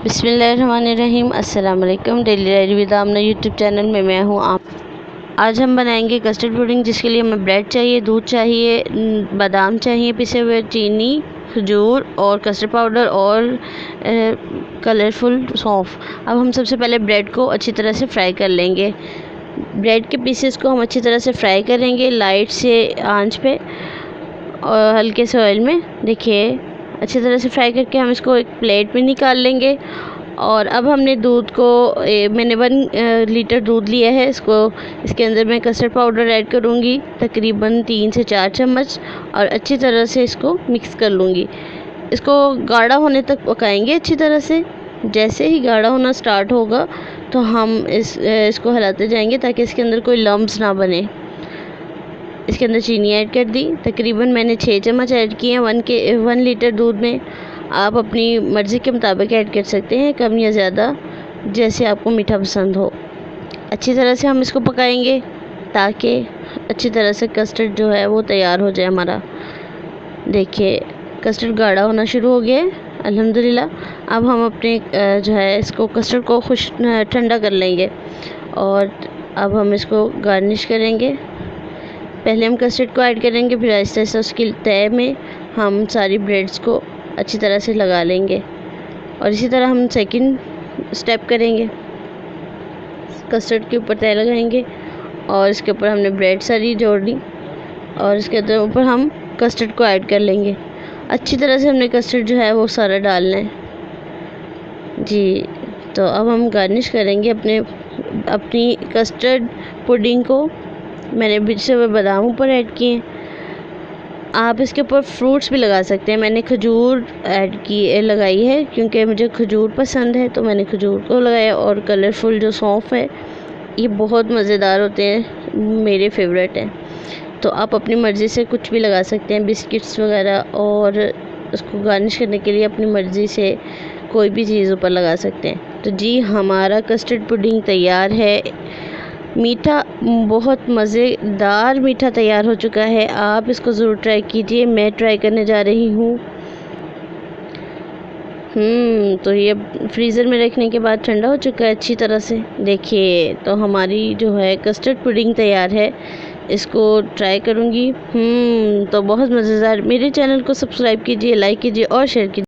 बिस्मिल्लाहिर्रहमानिर्रहीम। अस्सलाम वालेकुम। Daily diary with Aamna YouTube channel में मैं हूँ आप। आज हम बनाएंगे कस्टर्ड पुडिंग, जिसके लिए हमें ब्रेड चाहिए, दूध चाहिए, बादाम चाहिए पिसे हुए, चीनी, खजूर और कस्टर्ड पाउडर और कलरफुल सौंफ। अब हम सबसे पहले ब्रेड को अच्छी तरह से फ्राई कर लेंगे। ब्रेड के पीसेस को हम अच्छी तरह से फ्राई करेंगे लाइट से आंच पे और हल्के से ऑयल में। देखिए अच्छी तरह से फ्राई करके हम इसको एक प्लेट में निकाल लेंगे। और अब हमने दूध को मैंने 1 लीटर दूध लिया है। इसके अंदर मैं कस्टर्ड पाउडर ऐड करूँगी, तकरीबन 3 से 4 चम्मच, और अच्छी तरह से इसको मिक्स कर लूँगी। इसको गाढ़ा होने तक पकाएंगे अच्छी तरह से। जैसे ही गाढ़ा होना स्टार्ट होगा तो हम इसको हिलाते जाएंगे ताकि इसके अंदर कोई लम्ब्स ना बने। इसके अंदर चीनी ऐड कर दी, तकरीबन मैंने 6 चम्मच ऐड किए हैं 1 लीटर दूध में। आप अपनी मर्ज़ी के मुताबिक ऐड कर सकते हैं, कम या ज़्यादा, जैसे आपको मीठा पसंद हो। अच्छी तरह से हम इसको पकाएंगे ताकि अच्छी तरह से कस्टर्ड जो है वो तैयार हो जाए हमारा। देखिए कस्टर्ड गाढ़ा होना शुरू हो गया है अल्हम्दुलिल्लाह। अब हम अपने जो है इसको कस्टर्ड को ठंडा कर लेंगे और अब हम इसको गार्निश करेंगे। पहले हम कस्टर्ड को ऐड करेंगे, फिर आहिस्ता आहिस्ता उसकी तह में हम सारी ब्रेड्स को अच्छी तरह से लगा लेंगे। और इसी तरह हम सेकंड स्टेप करेंगे, कस्टर्ड के ऊपर तह लगाएंगे और इसके ऊपर हमने ब्रेड सारी जोड़ ली और इसके ऊपर हम कस्टर्ड को ऐड कर लेंगे। अच्छी तरह से हमने कस्टर्ड जो है वो सारा डालना है जी। तो अब हम गार्निश करेंगे अपनी कस्टर्ड पुडिंग को। मैंने पिसे हुए बादाम ऊपर ऐड किए। आप इसके ऊपर फ्रूट्स भी लगा सकते हैं। मैंने खजूर लगाई है क्योंकि मुझे खजूर पसंद है, तो मैंने खजूर को लगाया। और कलरफुल जो सौंफ है ये बहुत मज़ेदार होते हैं, मेरे फेवरेट हैं। तो आप अपनी मर्ज़ी से कुछ भी लगा सकते हैं, बिस्किट्स वगैरह, और उसको गार्निश करने के लिए अपनी मर्ज़ी से कोई भी चीज़ ऊपर लगा सकते हैं। तो जी हमारा कस्टर्ड पुडिंग तैयार है। मीठा, बहुत मज़ेदार मीठा तैयार हो चुका है। आप इसको ज़रूर ट्राई कीजिए। मैं ट्राई करने जा रही हूँ। तो ये फ्रीज़र में रखने के बाद ठंडा हो चुका है अच्छी तरह से। देखिए तो हमारी जो है कस्टर्ड पुडिंग तैयार है। इसको ट्राई करूँगी। तो बहुत मज़ेदार। मेरे चैनल को सब्सक्राइब कीजिए, लाइक कीजिए और शेयर कीजिए।